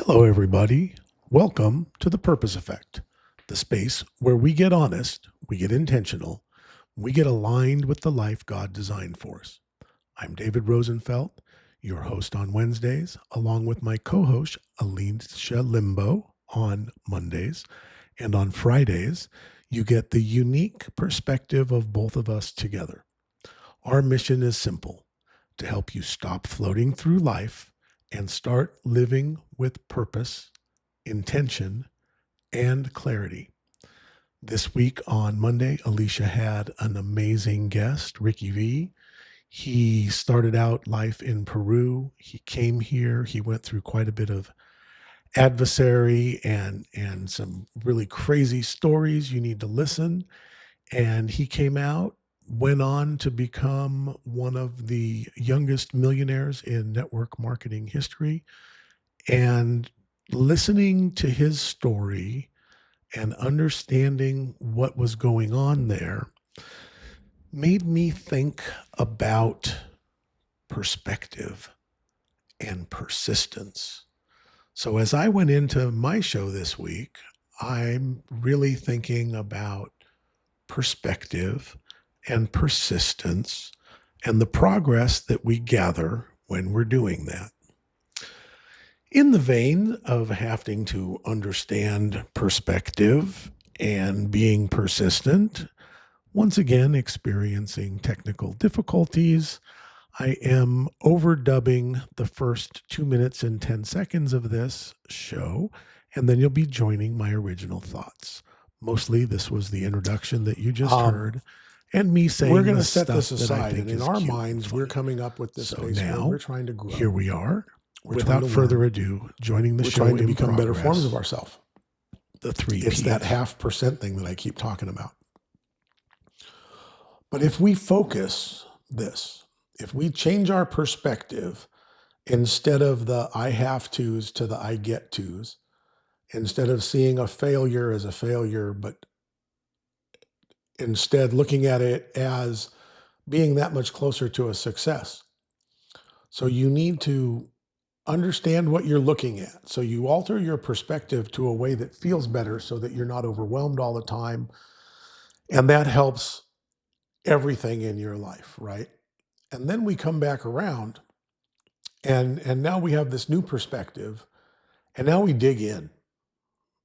Hello, everybody. Welcome to the Purpose Effect, the space where we get honest, we get intentional, we get aligned with the life God designed for us. I'm David Rosenfeld, your host on Wednesdays, along with my co host, Alicia Limbo, on Mondays. And on Fridays, you get the unique perspective of both of us together. Our mission is simple: to help you stop floating through life and start living with purpose, intention, and clarity. This week on Monday, Alicia had an amazing guest, Ricky V. He started out life in Peru. He came here. He went through quite a bit of adversary and some really crazy stories. You need to listen. And he came out, went on to become one of the youngest millionaires in network marketing history. And listening to his story and understanding what was going on there made me think about perspective and persistence. So as I went into my show this week, I'm really thinking about perspective and persistence and the progress that we gather when we're doing that. In the vein of having to understand perspective and being persistent, once again experiencing technical difficulties, I am overdubbing the first 2 minutes and 10 seconds of this show, and then you'll be joining my original thoughts. Mostly, this was the introduction that you just heard, and me saying we're going to the set this stuff that I aside, think and in is our cute and minds, we're funny. coming up with this So space where now, we're trying to grow. here we are. We're Without trying to further learn. ado, joining the We're show trying to in become better progress, forms of ourselves. the three It's Ps. that 0.5% thing that I keep talking about. But if we focus this, if we change our perspective, instead of the I have tos to the I get tos, instead of seeing a failure as a failure, but instead looking at it as being that much closer to a success. So you need to understand what you're looking at. So you alter your perspective to a way that feels better so that you're not overwhelmed all the time. And that helps everything in your life, right? And then we come back around and now we have this new perspective, and now we dig in.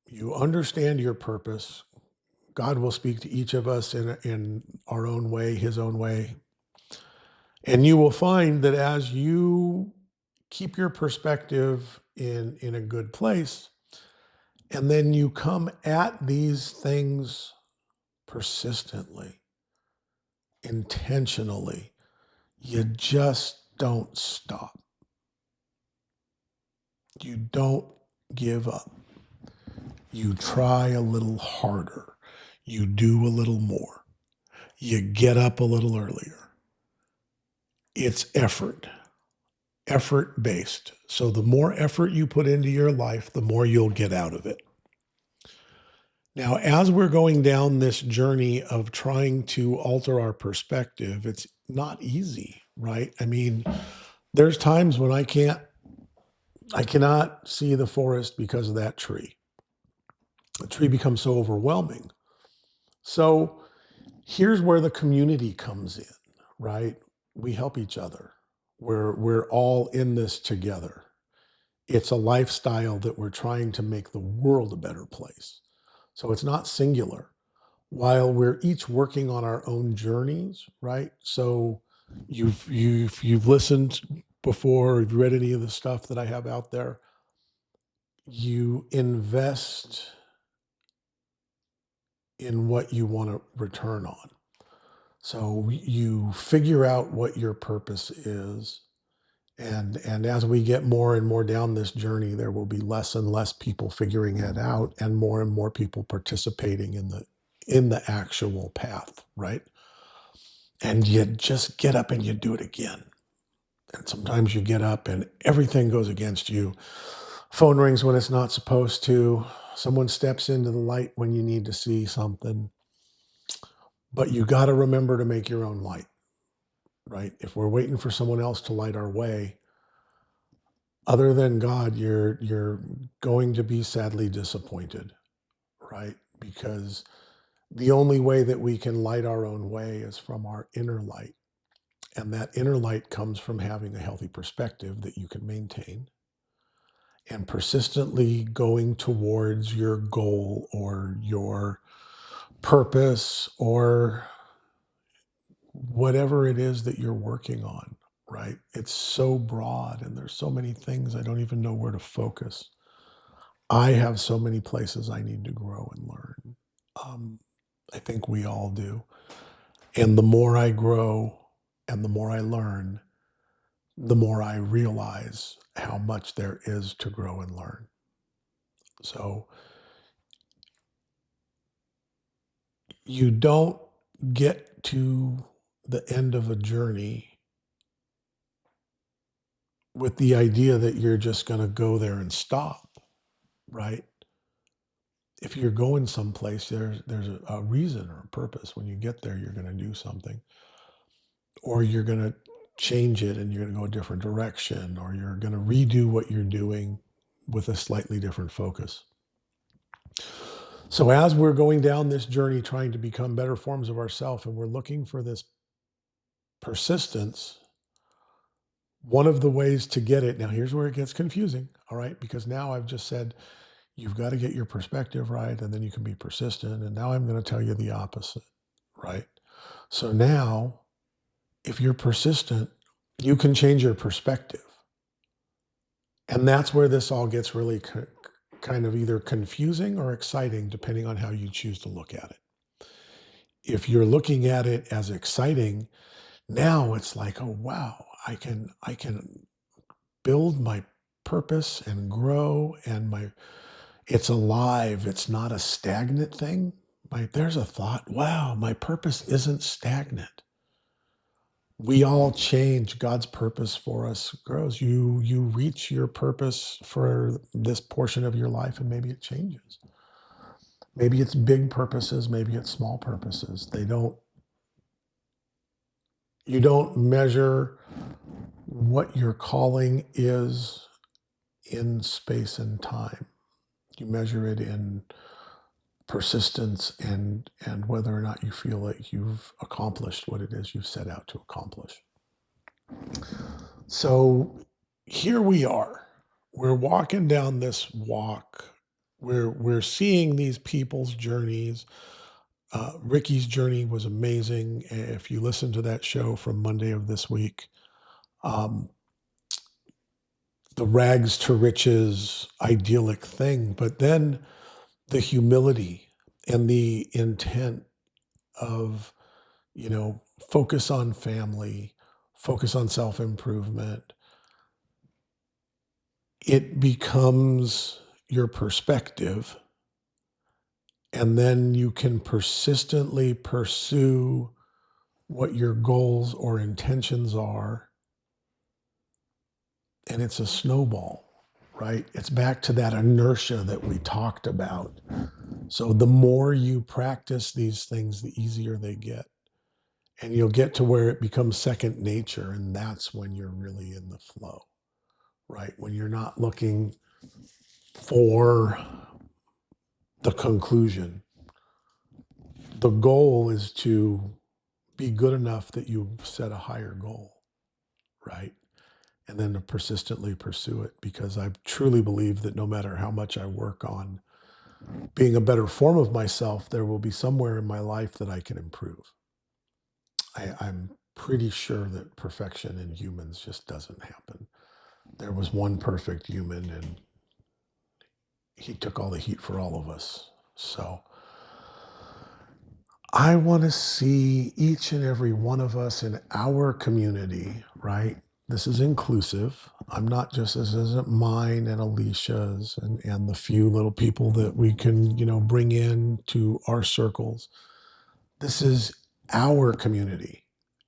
You understand your purpose. God will speak to each of us in our own way, his own way. And you will find that as you keep your perspective in a good place, and then you come at these things persistently, intentionally, you just don't stop. You don't give up. You try a little harder. You do a little more. You get up a little earlier. It's effort based. So the more effort you put into your life, the more you'll get out of it. Now, as we're going down this journey of trying to alter our perspective, it's not easy, right? I mean, there's times when I cannot see the forest because of that tree. The tree becomes so overwhelming. So here's where the community comes in, right? We help each other. We're all in this together. It's a lifestyle that we're trying to make the world a better place. So it's not singular. While we're each working on our own journeys, right? So you've listened before, you've read any of the stuff that I have out there. You invest in what you want to return on. So you figure out what your purpose is. And as we get more and more down this journey, there will be less and less people figuring it out and more people participating in the actual path, right? And you just get up and you do it again. And sometimes you get up and everything goes against you. Phone rings when it's not supposed to. Someone steps into the light when you need to see something. But you got to remember to make your own light, right? If we're waiting for someone else to light our way, other than God, you're going to be sadly disappointed, right? Because the only way that we can light our own way is from our inner light. And that inner light comes from having a healthy perspective that you can maintain and persistently going towards your goal or your purpose or whatever it is that you're working on, right? It's so broad and there's so many things I don't even know where to focus. I have so many places I need to grow and learn. Um, I think we all do. And the more I grow and the more I learn, the more I realize how much there is to grow and learn. So you don't get to the end of a journey with the idea that you're just going to go there and stop, right? If you're going someplace, there's a reason or a purpose. When you get there, you're going to do something, or you're going to change it and you're going to go a different direction, or you're going to redo what you're doing with a slightly different focus. So as we're going down this journey trying to become better forms of ourselves and we're looking for this persistence, one of the ways to get it, now here's where it gets confusing, all right? Because now I've just said you've got to get your perspective right and then you can be persistent. And now I'm going to tell you the opposite, right? So now, if you're persistent, you can change your perspective. And that's where this all gets really kind of either confusing or exciting, depending on how you choose to look at it. If you're looking at it as exciting, now it's like, oh wow, I can build my purpose and grow and it's alive. It's not a stagnant thing. There's a thought, wow, my purpose isn't stagnant. We all change. God's purpose for us grows. You reach your purpose for this portion of your life and maybe it changes. Maybe it's big purposes, maybe it's small purposes. You don't measure what your calling is in space and time. You measure it in persistence and whether or not you feel like you've accomplished what it is you've set out to accomplish. So here we are. We're walking down this walk. We're seeing these people's journeys. Ricky's journey was amazing. If you listen to that show from Monday of this week, um, the rags to riches idyllic thing, but then the humility and the intent of, focus on family, focus on self improvement. It becomes your perspective, and then you can persistently pursue what your goals or intentions are. And it's a snowball, right? It's back to that inertia that we talked about. So the more you practice these things, the easier they get. And you'll get to where it becomes second nature. And that's when you're really in the flow, right? When you're not looking for the conclusion. The goal is to be good enough that you set a higher goal, right? And then to persistently pursue it, because I truly believe that no matter how much I work on being a better form of myself, there will be somewhere in my life that I can improve. I'm pretty sure that perfection in humans just doesn't happen. There was one perfect human and he took all the heat for all of us. So I want to see each and every one of us in our community, right? This is inclusive. I'm not just, this isn't mine and Alicia's and the few little people that we can, bring in to our circles. This is our community.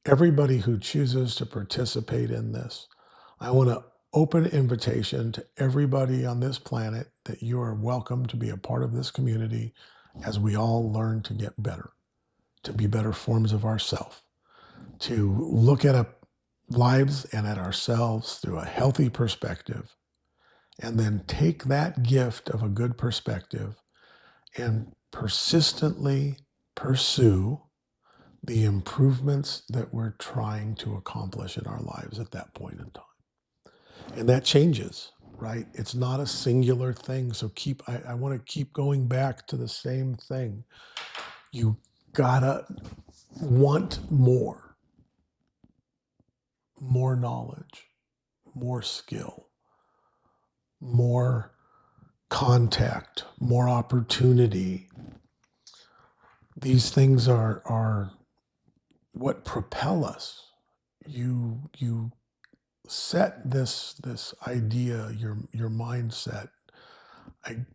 Everybody who chooses to participate in this, I want to open invitation to everybody on this planet that you are welcome to be a part of this community as we all learn to get better, to be better forms of ourselves, to look at our lives and at ourselves through a healthy perspective, and then take that gift of a good perspective and persistently pursue the improvements that we're trying to accomplish in our lives at that point in time. And that changes, right? It's not a singular thing. So I want to keep going back to the same thing. You gotta want more knowledge, more skill, more contact, more opportunity. These things are what propel us. You set this idea, your mindset. I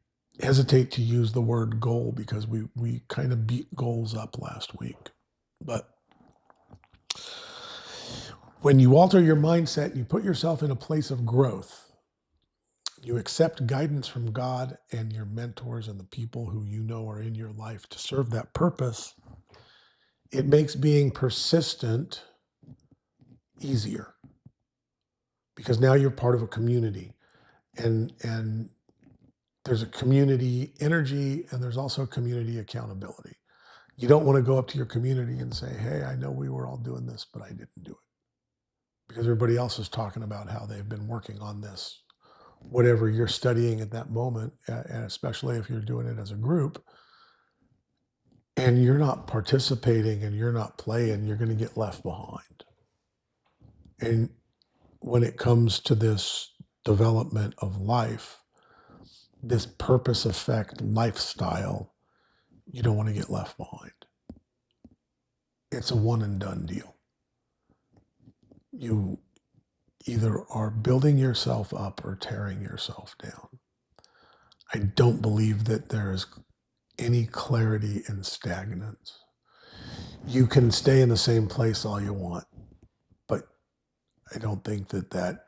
hesitate to use the word goal because we kind of beat goals up last week. But when you alter your mindset, you put yourself in a place of growth. You accept guidance from God and your mentors and the people who you know are in your life to serve that purpose. It makes being persistent easier because now you're part of a community, and there's a community energy and there's also community accountability. You don't want to go up to your community and say, hey, I know we were all doing this, but I didn't do it, because everybody else is talking about how they've been working on this, whatever you're studying at that moment, and especially if you're doing it as a group, and you're not participating and you're not playing, you're going to get left behind. And when it comes to this development of life, this purpose effect lifestyle, you don't want to get left behind. It's a one and done deal. You either are building yourself up or tearing yourself down. I don't believe that there is any clarity in stagnance. You can stay in the same place all you want, but I don't think that that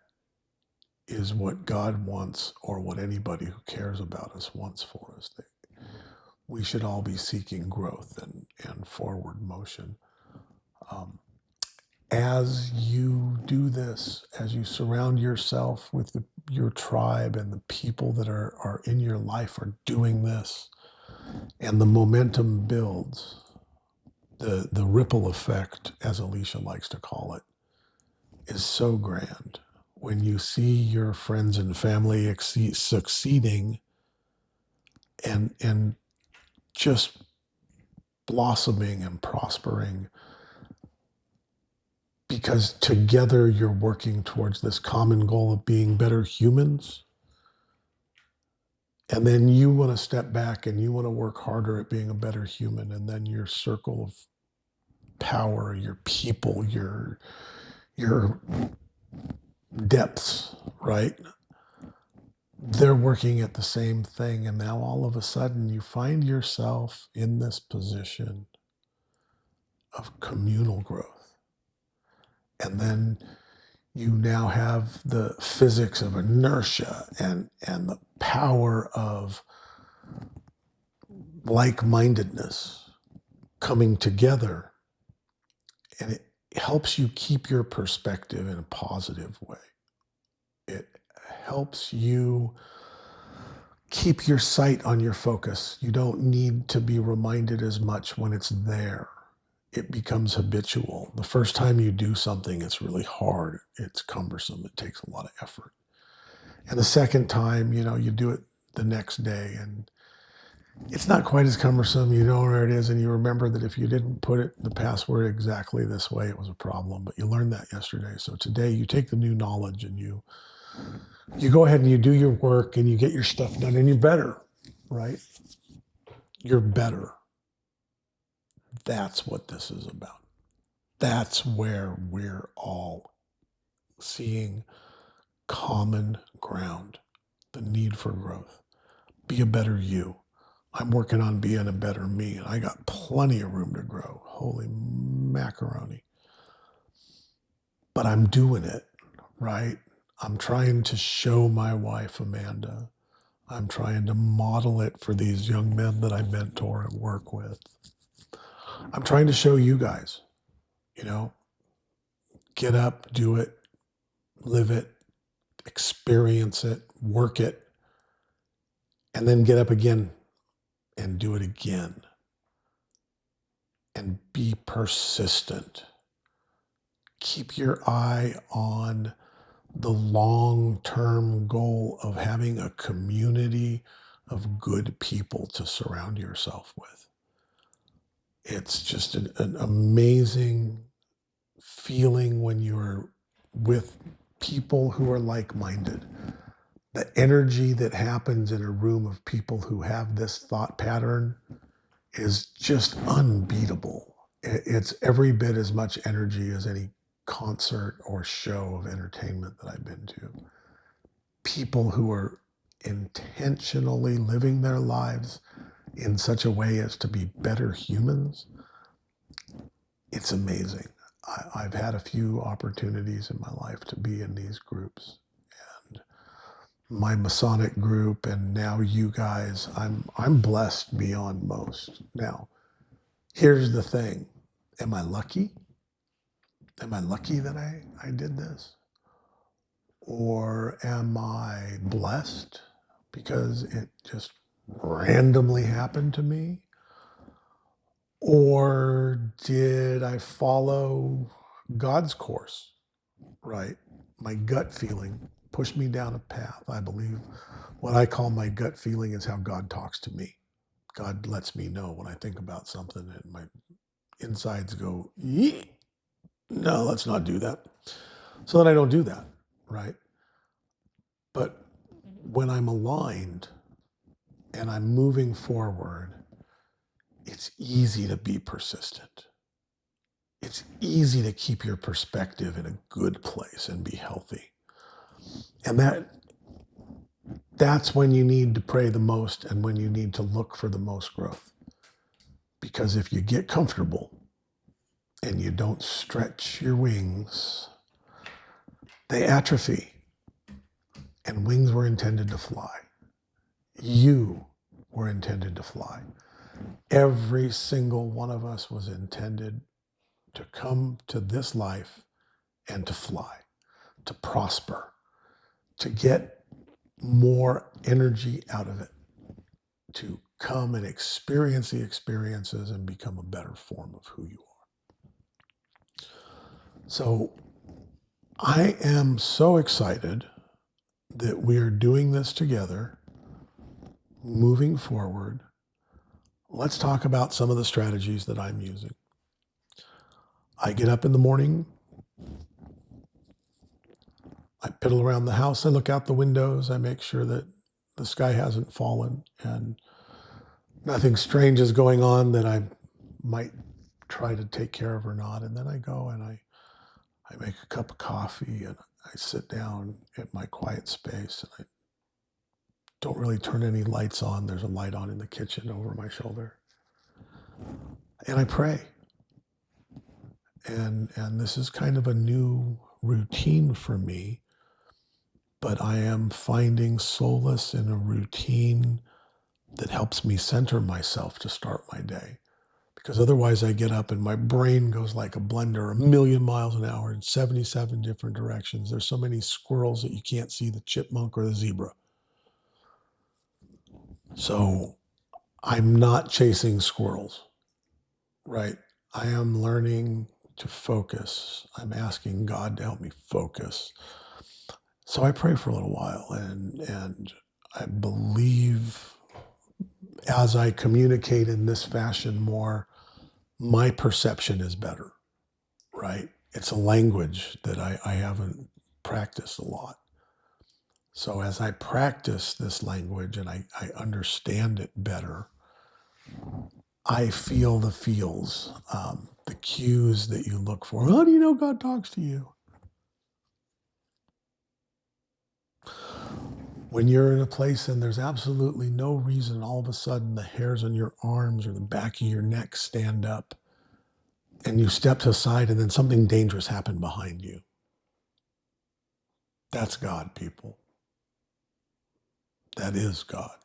is what God wants or what anybody who cares about us wants for us. We should all be seeking growth and forward motion. As you do this, as you surround yourself with your tribe and the people that are in your life are doing this, and the momentum builds, the ripple effect, as Alicia likes to call it, is so grand. When you see your friends and family succeeding and just blossoming and prospering, because together you're working towards this common goal of being better humans. And then you want to step back and you want to work harder at being a better human. And then your circle of power, your people, your depths, right? They're working at the same thing. And now all of a sudden you find yourself in this position of communal growth. And then you now have the physics of inertia and the power of like-mindedness coming together. And it helps you keep your perspective in a positive way. It helps you keep your sight on your focus. You don't need to be reminded as much when it's there. It becomes habitual. The first time you do something, it's really hard. It's cumbersome. It takes a lot of effort. And the second time, you do it the next day and it's not quite as cumbersome. You know where it is, and you remember that if you didn't put the password exactly this way, it was a problem. But you learned that yesterday. So today you take the new knowledge and you go ahead and you do your work and you get your stuff done and you're better, right? You're better. That's what this is about. That's where we're all seeing common ground, the need for growth. Be a better you. I'm working on being a better me, and I got plenty of room to grow. Holy macaroni. But I'm doing it, right? I'm trying to show my wife, Amanda. I'm trying to model it for these young men that I mentor and work with. I'm trying to show you guys, get up, do it, live it. experience it, work it, and then get up again and do it again. And be persistent. Keep your eye on the long-term goal of having a community of good people to surround yourself with. It's just an amazing feeling when you're with people who are like-minded. The energy that happens in a room of people who have this thought pattern is just unbeatable. It's every bit as much energy as any concert or show of entertainment that I've been to. People who are intentionally living their lives in such a way as to be better humans. It's amazing. I've had a few opportunities in my life to be in these groups, and my Masonic group, and now you guys. I'm blessed beyond most. Now, here's the thing. Am I lucky? Am I lucky that I did this? Or am I blessed because it just randomly happened to me? Or did I follow God's course, right? My gut feeling pushed me down a path. I believe what I call my gut feeling is how God talks to me. God lets me know when I think about something and my insides go, "Yee, no, let's not do that." So then I don't do that, right? But when I'm aligned and I'm moving forward, it's easy to be persistent. It's easy to keep your perspective in a good place and be healthy. And that's when you need to pray the most and when you need to look for the most growth. Because if you get comfortable and you don't stretch your wings, they atrophy. And wings were intended to fly. You were intended to fly. Every single one of us was intended to come to this life and to fly, to prosper, to get more energy out of it, to come and experience the experiences and become a better form of who you are. So I am so excited that we are doing this together, moving forward. Let's talk about some of the strategies that I'm using. I get up in the morning, I piddle around the house, I look out the windows, I make sure that the sky hasn't fallen and nothing strange is going on that I might try to take care of or not. And then I go and I make a cup of coffee and I sit down at my quiet space and I don't really turn any lights on. There's a light on in the kitchen over my shoulder. And I pray. And this is kind of a new routine for me, but I am finding solace in a routine that helps me center myself to start my day. Because otherwise I get up and my brain goes like a blender a million miles an hour in 77 different directions. There's so many squirrels that you can't see the chipmunk or the zebra. So I'm not chasing squirrels, right? I am learning to focus. I'm asking God to help me focus. So I pray for a little while and I believe as I communicate in this fashion more, my perception is better, right? It's a language that I haven't practiced a lot. So as I practice this language and I understand it better, I feel the feels, the cues that you look for. How do you know God talks to you? When you're in a place and there's absolutely no reason, all of a sudden the hairs on your arms or the back of your neck stand up and you step to the side and then something dangerous happened behind you. That's God, people. That is God.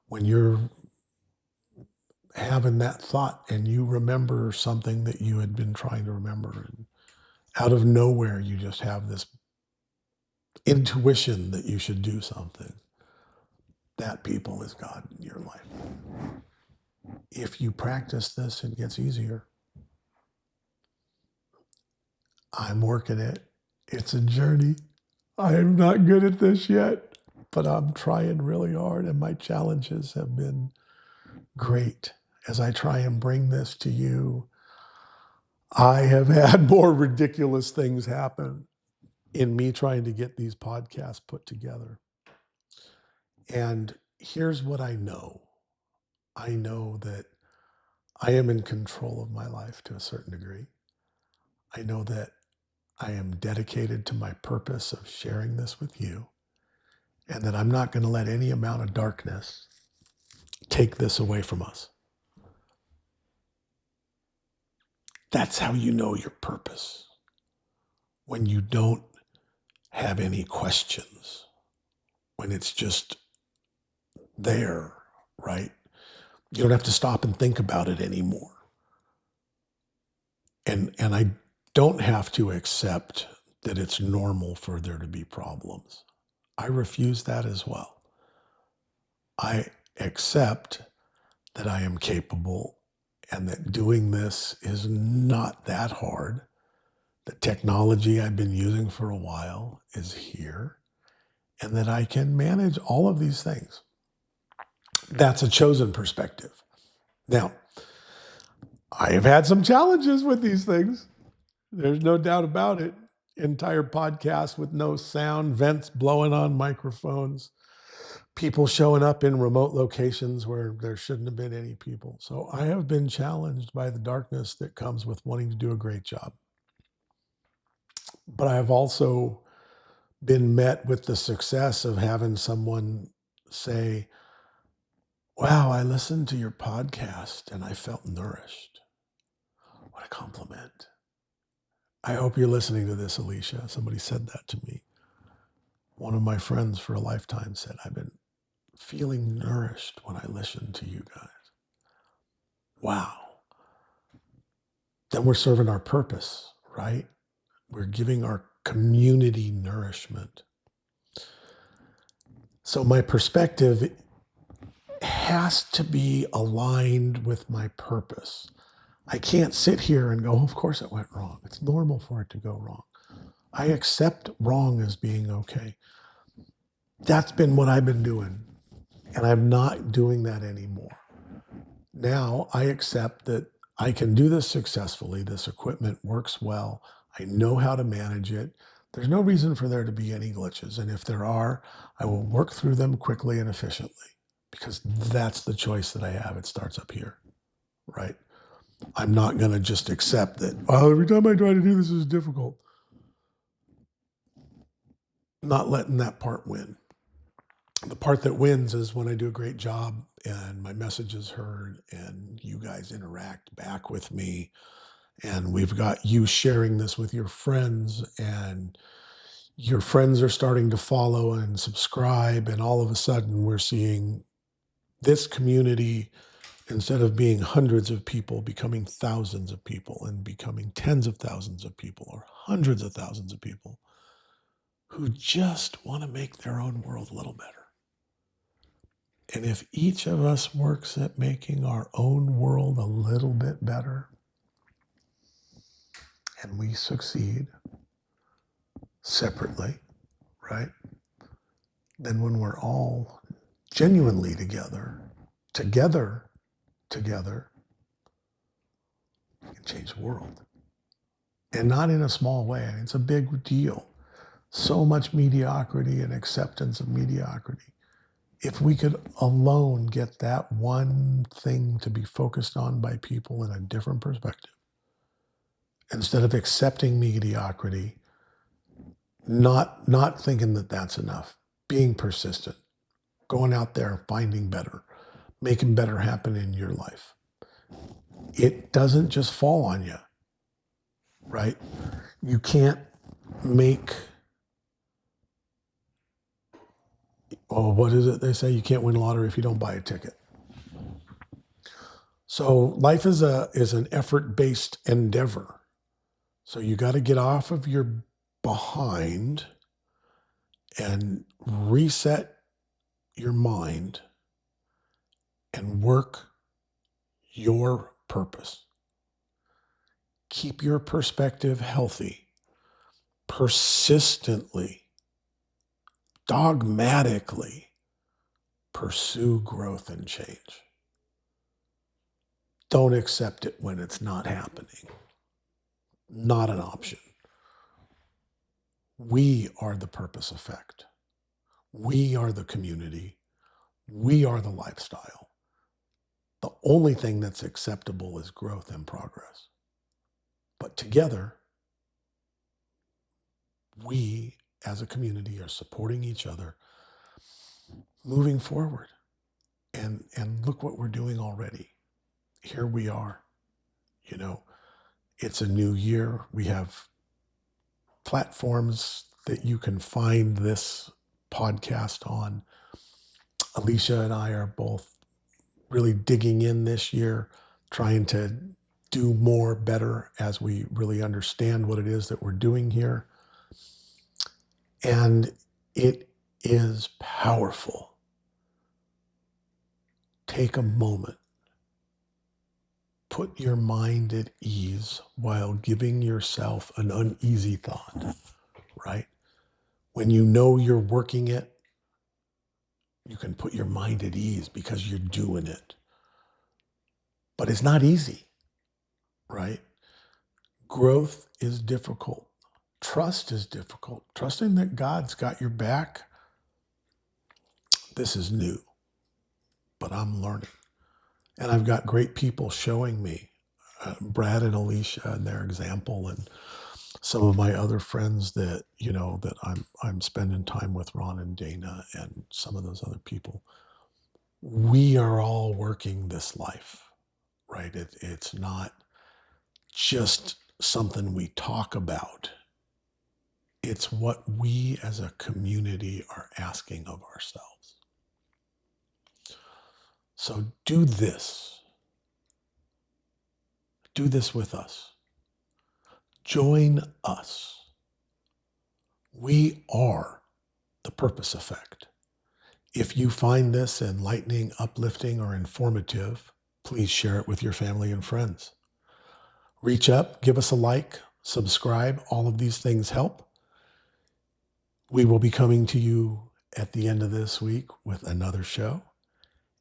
When you're having that thought and you remember something that you had been trying to remember, and out of nowhere, you just have this intuition that you should do something, that people is God in your life. If you practice this, it gets easier. I'm working it. It's a journey. I am not good at this yet, but I'm trying really hard, and my challenges have been great. As I try and bring this to you, I have had more ridiculous things happen in me trying to get these podcasts put together. And here's what I know. I know that I am in control of my life to a certain degree. I know that I am dedicated to my purpose of sharing this with you, and that I'm not going to let any amount of darkness take this away from us. That's how you know your purpose. When you don't have any questions, when it's just there, right? You don't have to stop and think about it anymore. And I don't have to accept that it's normal for there to be problems. I refuse that as well. I accept that I am capable and that doing this is not that hard. The technology I've been using for a while is here, and that I can manage all of these things. That's a chosen perspective. Now, I have had some challenges with these things. There's no doubt about it. Entire podcast with no sound, vents blowing on microphones, people showing up in remote locations where there shouldn't have been any people. So I have been challenged by the darkness that comes with wanting to do a great job. But I have also been met with the success of having someone say, wow, I listened to your podcast and I felt nourished. What a compliment. I hope you're listening to this, Alicia. Somebody said that to me. One of my friends for a lifetime said, I've been feeling nourished when I listen to you guys. Wow. Then we're serving our purpose, right? We're giving our community nourishment. So my perspective has to be aligned with my purpose. I can't sit here and go, oh, of course it went wrong. It's normal for it to go wrong. I accept wrong as being okay. That's been what I've been doing, and I'm not doing that anymore. Now I accept that I can do this successfully. This equipment works well. I know how to manage it. There's no reason for there to be any glitches. And if there are, I will work through them quickly and efficiently, because that's the choice that I have. It starts up here, right? I'm not going to just accept that, well, every time I try to do this is difficult. Not letting that part win. The part that wins is when I do a great job and my message is heard and you guys interact back with me, and we've got you sharing this with your friends, and your friends are starting to follow and subscribe, and all of a sudden we're seeing this community, instead of being hundreds of people, becoming thousands of people, and becoming tens of thousands of people or hundreds of thousands of people who just want to make their own world a little better. And if each of us works at making our own world a little bit better, and we succeed separately, right? Then when we're all genuinely together, we can change the world. And not in a small way. I mean, it's a big deal. So much mediocrity and acceptance of mediocrity. If we could alone get that one thing to be focused on by people in a different perspective, instead of accepting mediocrity, not thinking that that's enough, being persistent, going out there, finding better, making better happen in your life. It doesn't just fall on you, right? You can't make, oh, what is it they say? You can't win a lottery if you don't buy a ticket. So life is an effort-based endeavor. So you got to get off of your behind and reset your mind and work your purpose. Keep your perspective healthy. Persistently, dogmatically pursue growth and change. Don't accept it when it's not happening. Not an option. We are the purpose effect. We are the community. We are the lifestyle. The only thing that's acceptable is growth and progress. But together, we as a community are supporting each other, moving forward. And look what we're doing already. Here we are. You know, it's a new year. We have platforms that you can find this podcast on. Alicia and I are both really digging in this year, trying to do more, better as we really understand what it is that we're doing here. And it is powerful. Take a moment. Put your mind at ease while giving yourself an uneasy thought, right? When you know you're working it, you can put your mind at ease because you're doing it. But it's not easy, right? Growth is difficult. Trust is difficult. Trusting that God's got your back, this is new, but I'm learning. And I've got great people showing me, Brad and Alicia and their example, and some of my other friends that, that I'm spending time with, Ron and Dana and some of those other people. We are all working this life, right? It's not just something we talk about. It's what we as a community are asking of ourselves. So do this. Do this with us. Join us. We are the purpose effect. If you find this enlightening, uplifting, or informative, please share it with your family and friends. Reach up, give us a like, subscribe. All of these things help. We will be coming to you at the end of this week with another show.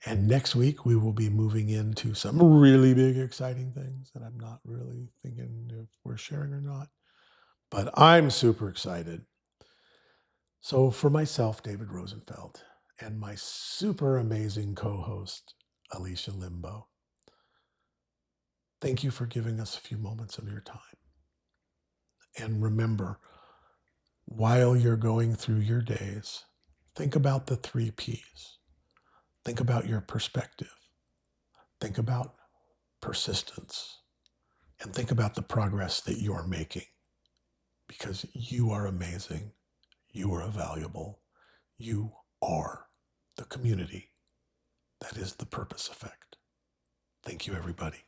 And next week, we will be moving into some really big, exciting things that I'm not really thinking if we're sharing or not. But I'm super excited. So for myself, David Rosenfeld, and my super amazing co-host, Alicia Limbo, thank you for giving us a few moments of your time. And remember, while you're going through your days, think about the 3 Ps. Think about your perspective. Think about persistence. And think about the progress that you're making, because you are amazing. You are valuable. You are the community that is the purpose effect. Thank you, everybody.